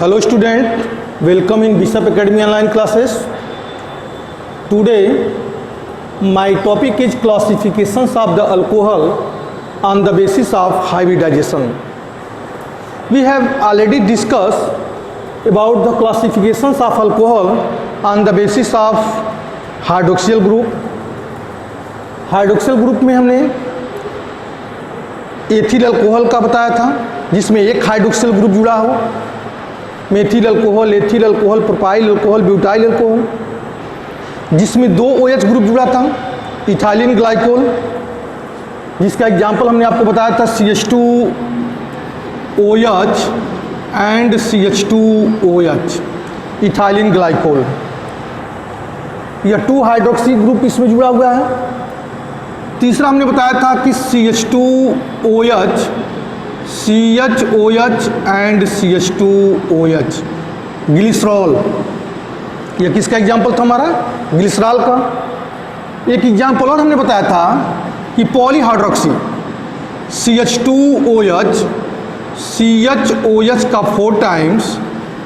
Hello student, welcome in Bishop Academy online classes. Today my topic is classifications of the alcohol on the basis of hybridization. We have already discussed about the classifications of alcohol on the basis of hydroxyl group. Hydroxyl group में हमने ethyl alcohol का बताया था जिसमें एक hydroxyl group जुड़ा हो, methyl alcohol, ethyl alcohol, propyl alcohol, butyl alcohol, जिसमें दो OH ग्रुप जुड़ा था, इथाइलिन ग्लाइकोल, जिसका एग्जाम्पल हमने आपको बताया था CH2OH and CH2OH, ethylene glycol. यह 2 हाइड्रोक्सी ग्रुप इसमें जुड़ा हुआ है। तीसरा हमने बताया था कि CH2OH, CHOH and CH2OH, glycerol. यह किसका एग्जाम्पल था हमारा? ग्लिसरॉल का। एक एग्जाम्पल और हमने बताया था कि पॉलीहाइड्रोक्सी, CH2OH, CHOH का 4 टाइम्स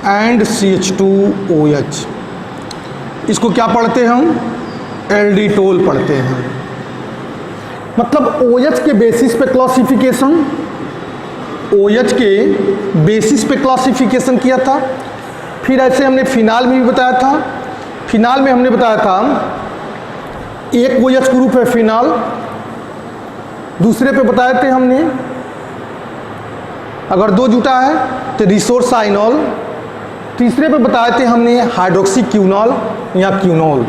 एंड CH2OH। इसको क्या पढ़ते हैं हम? एल्डिटोल पढ़ते हैं। मतलब OH के बेसिस पे क्लासिफिकेशन, OH के बेसिस पे क्लासिफिकेशन किया था। फिर ऐसे हमने फिनाल में भी बताया था। फिनाल में हमने बताया था एक OH ग्रुप है फिनाल, दूसरे पे बताए थे हमने अगर 2 जुटा है तो रिसोर्साइनॉल, तीसरे पे बताए थे हमने हाइड्रोक्सी क्यूनॉल या क्यूनॉल।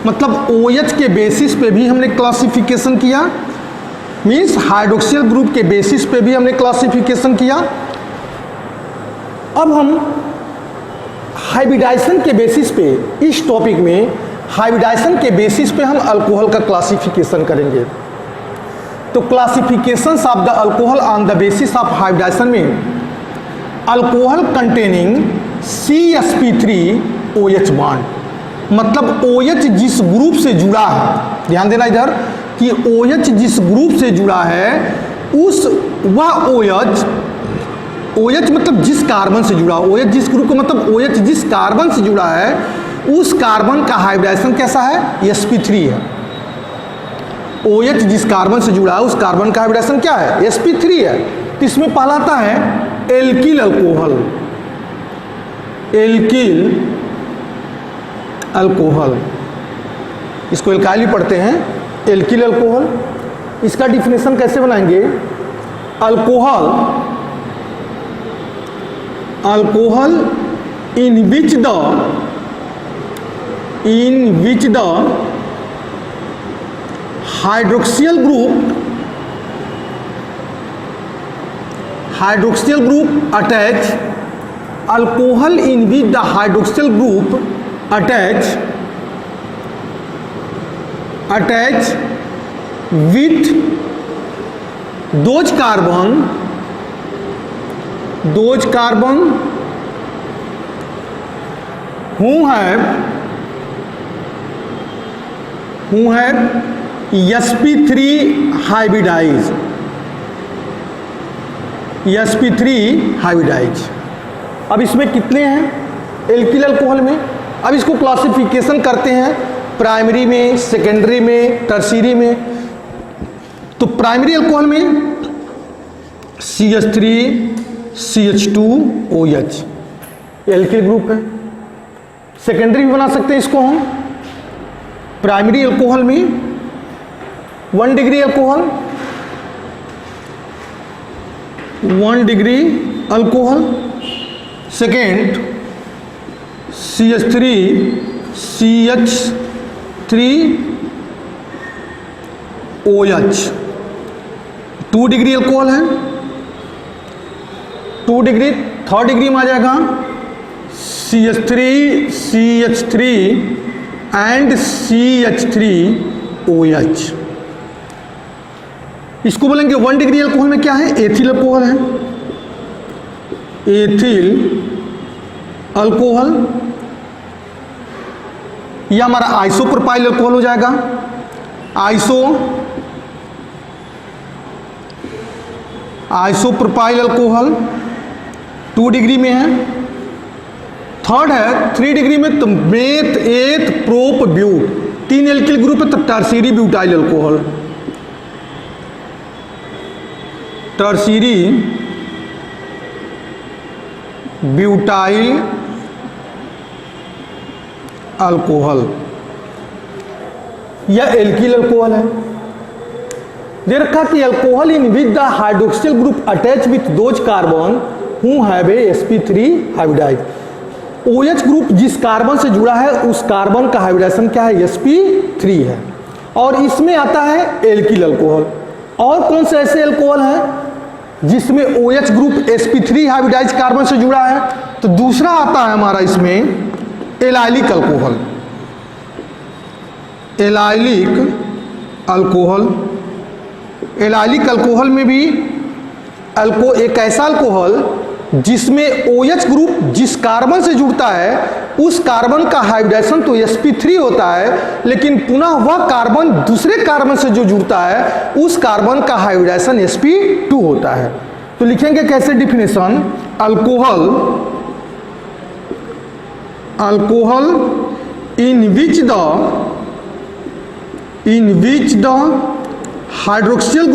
मतलब OH के बेसिस पे भी हमने क्लासिफिकेशन किया, मीन्स हाइड्रोक्सिल ग्रुप के बेसिस पे भी हमने क्लासिफिकेशन किया। अब हम हाइब्रिडाइजेशन के बेसिस पे, इस टॉपिक में हाइब्रिडाइजेशन के बेसिस पे हम अल्कोहल का क्लासिफिकेशन करेंगे। तो classifications of the alcohol on the basis of hybridization में अल्कोहल कंटेनिंग CsP3OH बॉन्ड, मतलब OH जिस ग्रुप से जुड़ा है, ध्यान देना इधर कि OH जिस ग्रुप से जुड़ा है उस वह OH मतलब जिस कार्बन से जुड़ा, OH जिस ग्रुप का मतलब OH जिस कार्बन से जुड़ा है उस कार्बन का हाइब्रिडाइजेशन कैसा है? sp3 है। OH जिस कार्बन से जुड़ा है उस कार्बन का हाइब्रिडाइजेशन क्या है? sp3 है। तो इसमें पहला आता है एल्किल अल्कोहल, एल्किल अल्कोहल, इसको एल्काइल भी पढ़ते हैं, एल्किल अल्कोहल। इसका डिफिनेशन कैसे बनाएंगे? Alcohol, alcohol in which the hydroxyl group attach, alcohol in which the hydroxyl group attach with those carbon who have sp3 hybridized, sp3 hybridized। अब इसमें कितने हैं एल्किल अल्कोहल में? अब इसको क्लासिफिकेशन करते हैं प्राइमरी में, सेकेंडरी में, टर्शियरी में। तो प्राइमरी अल्कोहल में CH3 CH2OH एल्किल ग्रुप है। सेकेंडरी भी बना सकते हैं इसको हम। प्राइमरी अल्कोहल में 1 degree alcohol, 1 degree alcohol. Second CH3 CH3OH 2 degree alcohol है, 2 डिग्री। थर्ड डिग्री में आ जाएगा CH3 CH3 एंड CH3OH। इसको बोलेंगे 1 डिग्री अल्कोहल में क्या है? एथिल अल्कोहल है, एथिल अल्कोहल। यह हमारा आइसोप्रोपाइल अल्कोहल हो जाएगा, आइसोप्रोपाइल अल्कोहल 2 डिग्री में है। थर्ड है 3 डिग्री में तो मेथ एथ प्रोप ब्यूट, 3 एल्किल ग्रुप है तो tertiary butyl alcohol, tertiary butyl alcohol, यह एल्किल अल्कोहल है। दे रखा कि alcohol in which the hydroxyl group attach with those carbon who have a sp3 hybridize. OH group जिस कार्बन से जुड़ा है उस कार्बन का हाइब्रिडाइजेशन क्या है, sp3 है, और इसमें आता है एल्किल अल्कोहल। और कौन से ऐसे अल्कोहल हैं जिसमें OH group sp3 hybridise carbon से जुड़ा है, तो दूसरा आता है हमारा इसमें allylic alcohol, allylic alcohol. Allylic alcohol में भी एक ऐसा अल्कोहल जिसमें OH ग्रुप जिस कार्बन से जुड़ता है उस कार्बन का हाइब्रिडाइजेशन तो sp3 होता है, लेकिन पुनः वह कार्बन दूसरे कार्बन से जो जुड़ता है उस कार्बन का हाइब्रिडाइजेशन sp2 होता है। तो लिखेंगे कैसे definition, alcohol in which the hydroxyl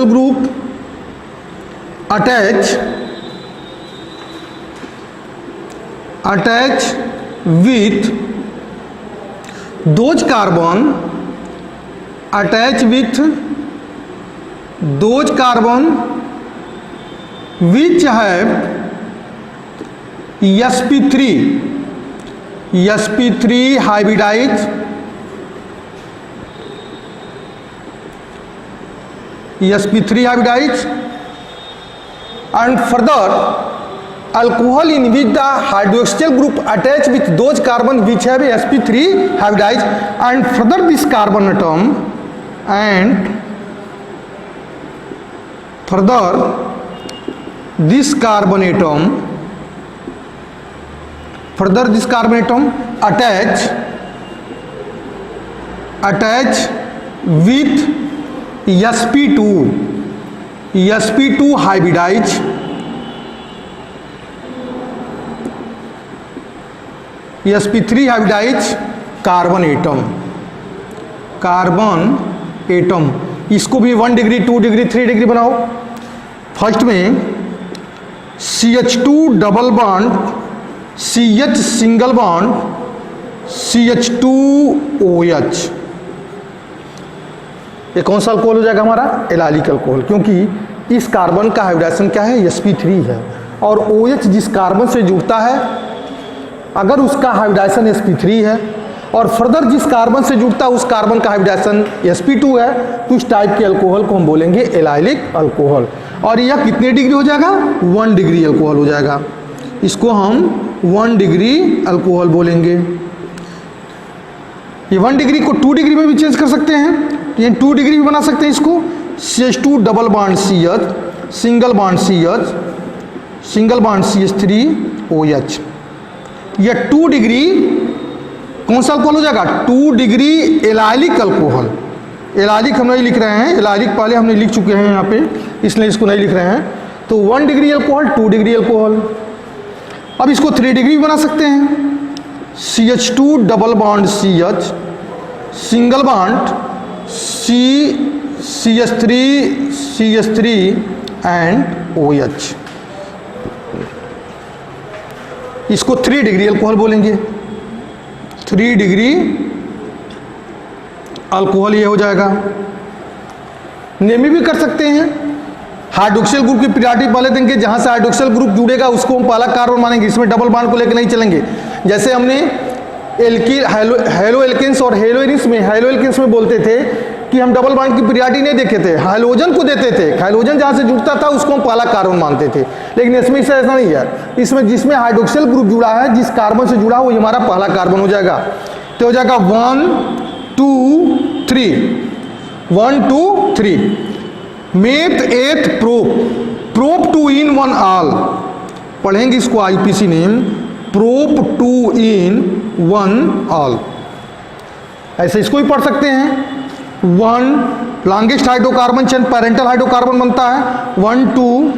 group attach with those carbon which have sp3 hybridized and further alcohol in which the hydroxyl group attach with those carbon which have sp3 hybridized and further this carbon atom attach with sp2 hybridized sp3 hybridized carbon atom. इसको भी 1 degree 2 degree 3 degree बनाओ। First में CH2 double bond CH single bond CH2OH, ये कौन सा alcohol हो जाएगा हमारा, एलाइलिक अल्कोहल, क्योंकि इस कार्बन का हाइब्रिडाइजेशन क्या है, sp3 है, और OH जिस कार्बन से जुड़ता है अगर उसका हाइब्रिडाइजेशन sp3 है और फर्दर जिस कार्बन से जुड़ता है उस कार्बन का हाइब्रिडाइजेशन sp2 है, तो इस टाइप के अल्कोहल को हम बोलेंगे एलाइलिक अल्कोहल। और यह कितने डिग्री हो जाएगा, 1 डिग्री अल्कोहल हो जाएगा, इसको हम 1 डिग्री अल्कोहल बोलेंगे। ये 1 डिग्री को 2 डिग्री में भी चेंज कर सकते हैं, ये 2 डिग्री भी बना सकते हैं इसको, CH2 double bond CH single bond CH3OH। यह 2 डिग्री कौन सा अल्कोहल हो जाएगा, 2 डिग्री एलाइलिक अल्कोहल। एलाइलिक हम नहीं लिख रहे हैं, एलाइलिक पहले हमने लिख चुके हैं यहाँ पे, इसलिए इसको नहीं लिख रहे हैं। तो 1 डिग्री अल्कोहल, 2 डिग्री अल्कोहल। अब इसको 3 डिग्री भी बना सकते हैं, CH2 double bond CH single bond CH3 and OH। इसको 3 डिग्री अल्कोहल बोलेंगे, 3 डिग्री अल्कोहल ये हो जाएगा। नेमी भी कर सकते हैं, हाइड्रोक्सिल ग्रुप की पीरियोडिक पहले देंगे, जहां से हाइड्रोक्सिल ग्रुप जुड़ेगा उसको हम पहला कार्बन मानेंगे, इसमें डबल बॉन्ड को लेकर नहीं चलेंगे। जैसे हमने एल्किल हेलो एल्किन्स और हेलो एल्किन्स में बोलते थे कि हम डबल बॉन्ड की पीरियोडिक नहीं देखे थे, हाइड्रोजन को देते थे, हाइड्रोजन जहाँ से जुड़ता था उसको हम पहला कार्बन मानते थे। लेकिन इसमें ऐसा नहीं है, इसमें जिसमें हाइड्रोक्सिल ग्रुप जुड़ा है, जिस कार्बन से जुड़ा वो हमारा पहला कार्बन हो जाएगा। तो हो जाएगा 1 2 3 1 2 3 मेथ एथ प्रोप 2 in 1 ऑल, पढ़ेंगे इसको IPC name, prop 2 in 1 all. ऐसे इसको भी पढ़ सकते हैं, 1 longest hydrocarbon chain parental hydrocarbon बनता है, 1 2